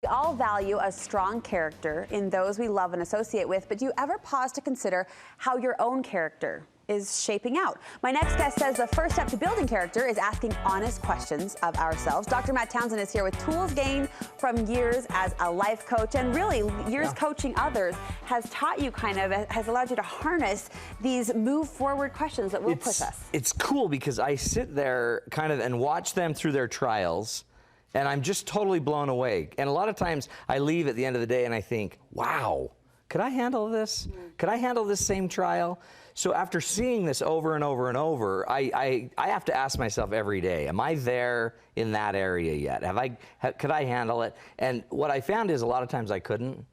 We all value a strong character in those we love and associate with, but do you ever pause to consider how your own character is shaping out? My next guest says the first step to building character is asking honest questions of ourselves. Dr. Matt Townsend is here with tools gained from years as a life coach, and really years coaching others has taught you has allowed you to harness these move forward questions that will push us. It's cool because I sit there and watch them through their trials, and I'm just totally blown away. And a lot of times I leave at the end of the day and I think, wow, could I handle this? Could I handle this same trial? So after seeing this over and over and over, I have to ask myself every day, am I there in that area yet? Could I handle it? And what I found is a lot of times I couldn't.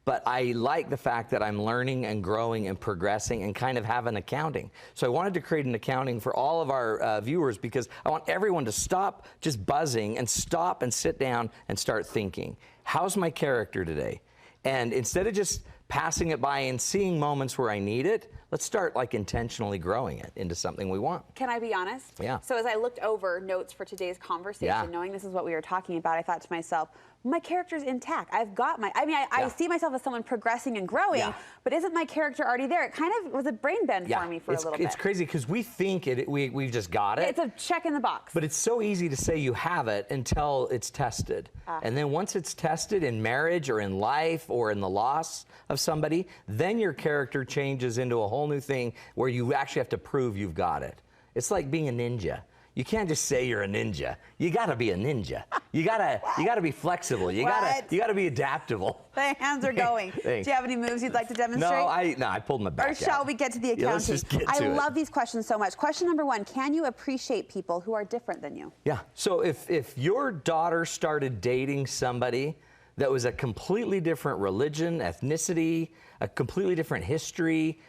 But I like the fact that I'm learning and growing and progressing and kind of have an accounting. So I wanted to create an accounting for all of our viewers because I want everyone to stop just buzzing and stop and sit down and start thinking, how's my character today? And instead of just passing it by and seeing moments where I need it, let's start intentionally growing it into something we want. Can I be honest? Yeah. So as I looked over notes for today's conversation, knowing this is what we were talking about, I thought to myself, my character's intact. I've got I see myself as someone progressing and growing, but isn't my character already there? It kind of was a brain bend for me for a little bit. It's crazy because we think we've just got it. It's a check in the box. But it's so easy to say you have it until it's tested. And then once it's tested in marriage or in life or in the loss of somebody, then your character changes into a whole new thing where you actually have to prove you've got it. It's like being a ninja. You can't just say you're a ninja. You gotta be a ninja. You gotta be flexible. You gotta be adaptable. The hands are going. Do you have any moves you'd like to demonstrate? No, I pulled my back out. Or shall we get to the accounting? Yeah, let's just get to I love these questions so much. Question number one, can you appreciate people who are different than you? Yeah, so if your daughter started dating somebody that was a completely different religion, ethnicity, a completely different history,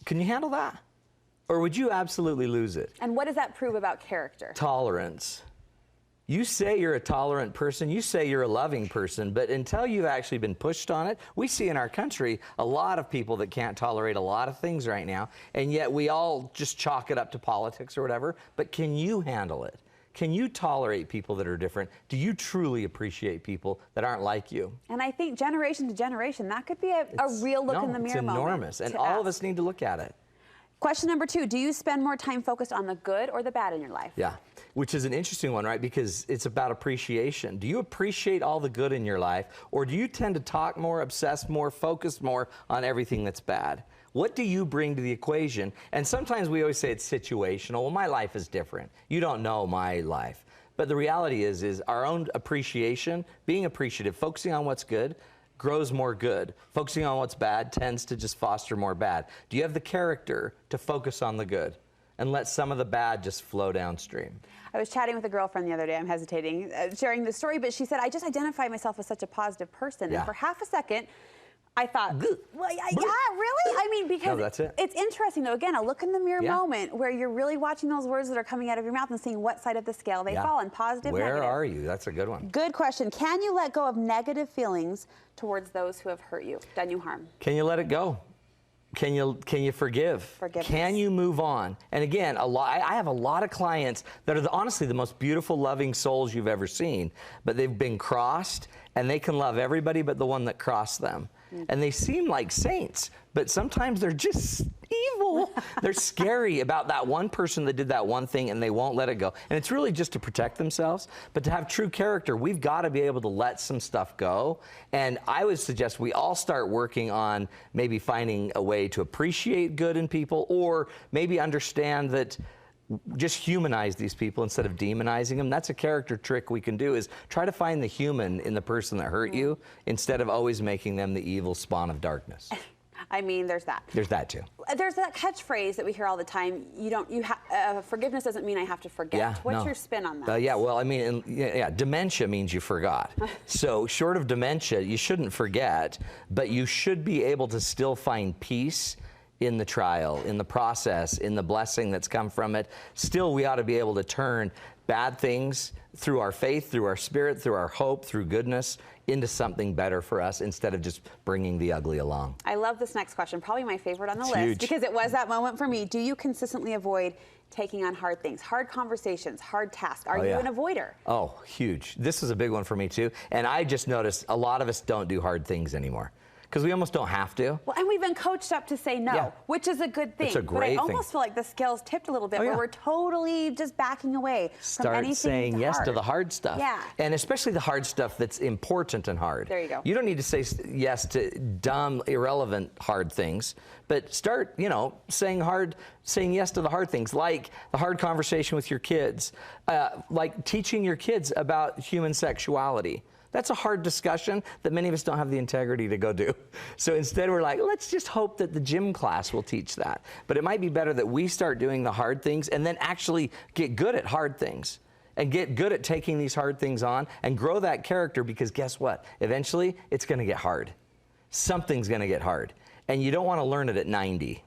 can you handle that? Or would you absolutely lose it? And what does that prove about character? Tolerance. You say you're a tolerant person, you say you're a loving person, but until you've actually been pushed on it, we see in our country a lot of people that can't tolerate a lot of things right now, and yet we all just chalk it up to politics or whatever. But can you handle it? Can you tolerate people that are different? Do you truly appreciate people that aren't like you? And I think generation to generation, that could be a real look in the mirror moment. It's enormous, and all of us need to look at it. Question number two, do you spend more time focused on the good or the bad in your life? Yeah, which is an interesting one, right? Because it's about appreciation. Do you appreciate all the good in your life, or do you tend to talk more, obsess more, focus more on everything that's bad? What do you bring to the equation? And sometimes we always say it's situational. Well, my life is different. You don't know my life. But the reality is our own appreciation, being appreciative, focusing on what's good, grows more good. Focusing on what's bad tends to just foster more bad. Do you have the character to focus on the good and let some of the bad just flow downstream? I was chatting with a girlfriend the other day. I'm hesitating sharing the story, but she said, I just identify myself as such a positive person. And for half a second, I thought, well, yeah, really? I mean, because it's interesting, though, again, a look in the mirror moment where you're really watching those words that are coming out of your mouth and seeing what side of the scale they fall on, positive, negative. Where are you? That's a good one. Good question. Can you let go of negative feelings towards those who have hurt you, done you harm? Can you let it go? Can you forgive? Forgiveness. Can you move on? And again, I have a lot of clients that are honestly the most beautiful, loving souls you've ever seen, but they've been crossed, and they can love everybody but the one that crossed them. And they seem like saints, but sometimes they're just evil. They're scary about that one person that did that one thing, and they won't let it go. And it's really just to protect themselves. But to have true character, we've got to be able to let some stuff go. And I would suggest we all start working on maybe finding a way to appreciate good in people, or maybe understand that just humanize these people instead of demonizing them. That's a character trick we can do, is try to find the human in the person that hurt you instead of always making them the evil spawn of darkness. I mean, there's that. There's that too. There's that catchphrase that we hear all the time. Forgiveness doesn't mean I have to forget. What's your spin on that? Yeah, well, I mean, dementia means you forgot. So short of dementia, you shouldn't forget, but you should be able to still find peace in the trial, in the process, in the blessing that's come from it. Still, we ought to be able to turn bad things through our faith, through our spirit, through our hope, through goodness, into something better for us instead of just bringing the ugly along. I love this next question, probably my favorite on the list, huge. because it was that moment for me. Do you consistently avoid taking on hard things, hard conversations, hard tasks? Are you an avoider? Oh, huge. This is a big one for me too. And I just noticed a lot of us don't do hard things anymore, because we almost don't have to. Well, and we've been coached up to say no, which is a good thing. It's a great thing. But I almost feel like the scales tipped a little bit, where we're totally just backing away from anything saying yes to the hard stuff. Yeah. And especially the hard stuff that's important and hard. There you go. You don't need to say yes to dumb, irrelevant, hard things, but start, saying yes to the hard things, like the hard conversation with your kids, like teaching your kids about human sexuality. That's a hard discussion that many of us don't have the integrity to go do. So instead we're like, let's just hope that the gym class will teach that. But it might be better that we start doing the hard things and then actually get good at hard things and get good at taking these hard things on and grow that character, because guess what? Eventually it's gonna get hard. Something's gonna get hard. And you don't wanna learn it at 90.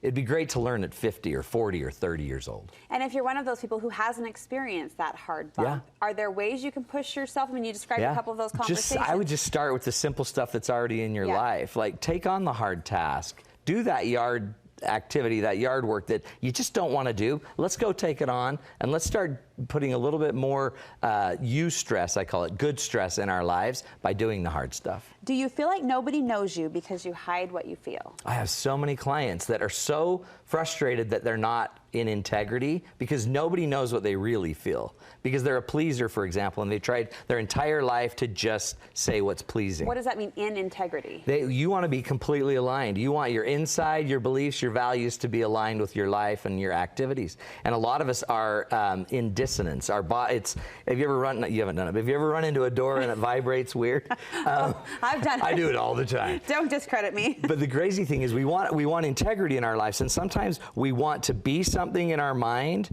It'd be great to learn at 50 or 40 or 30 years old. And if you're one of those people who hasn't experienced that hard bump, are there ways you can push yourself? I mean, you described a couple of those conversations. I would just start with the simple stuff that's already in your life. Like, take on the hard task. Do that yard activity, that yard work that you just don't want to do. Let's go take it on, and let's start putting a little bit more stress, I call it good stress, in our lives by doing the hard stuff. Do you feel like nobody knows you because you hide what you feel? I have so many clients that are so frustrated that they're not in integrity because nobody knows what they really feel. Because they're a pleaser, for example, and they tried their entire life to just say what's pleasing. What does that mean, in integrity? You want to be completely aligned. You want your inside, your beliefs, your values to be aligned with your life and your activities. And a lot of us are in dissonance. Have you ever run? You haven't done it. But have you ever run into a door and it vibrates weird? I've done it. I do it all the time. Don't discredit me. But the crazy thing is, we want integrity in our lives, and sometimes we want to be something in our mind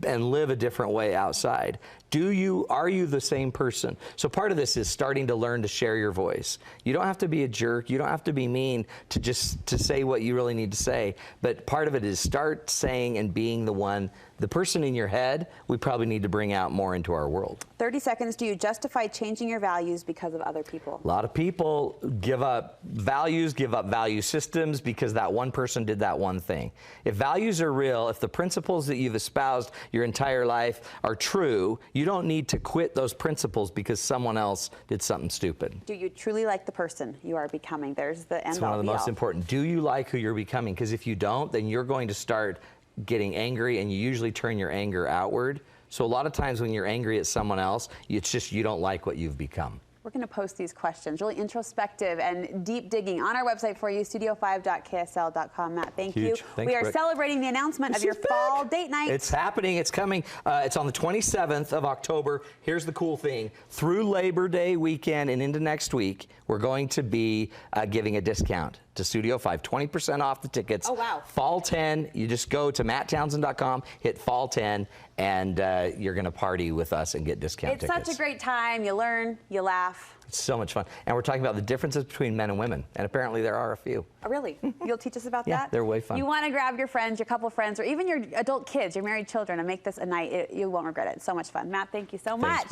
and live a different way outside. Are you the same person? So part of this is starting to learn to share your voice. You don't have to be a jerk. You don't have to be mean to say what you really need to say. But part of it is start saying and being the person in your head we probably need to bring out more into our world. 30 seconds. Do you justify changing your values because of other people? A lot of people give up values, give up value systems because that one person did that one thing. If values are real, if the principles that you've espoused your entire life are true, you don't need to quit those principles because someone else did something stupid. Do you truly like the person you are becoming? There's the end all. It's one of the most important. Do you like who you're becoming? Because if you don't, then you're going to start getting angry, and you usually turn your anger outward. So a lot of times when you're angry at someone else, it's just you don't like what you've become. We're going to post these questions, really introspective and deep digging, on our website for you, studio5.ksl.com. Matt, thank you. Thanks, we are Brooke. celebrating the announcement of your fall date night. It's happening. It's coming. It's on the 27th of October. Here's the cool thing. Through Labor Day weekend and into next week, we're going to be giving a discount to Studio 5, 20% off the tickets. Oh, wow. Fall 10, you just go to matttownsend.com, hit Fall 10, and you're going to party with us and get discount tickets. It's such a great time. You learn, you laugh. It's so much fun. And we're talking about the differences between men and women, and apparently there are a few. Oh, really? You'll teach us about that? Yeah, they're way fun. You want to grab your friends, your couple friends, or even your adult kids, your married children, and make this a night you won't regret it. It's so much fun. Matt, thank you so much.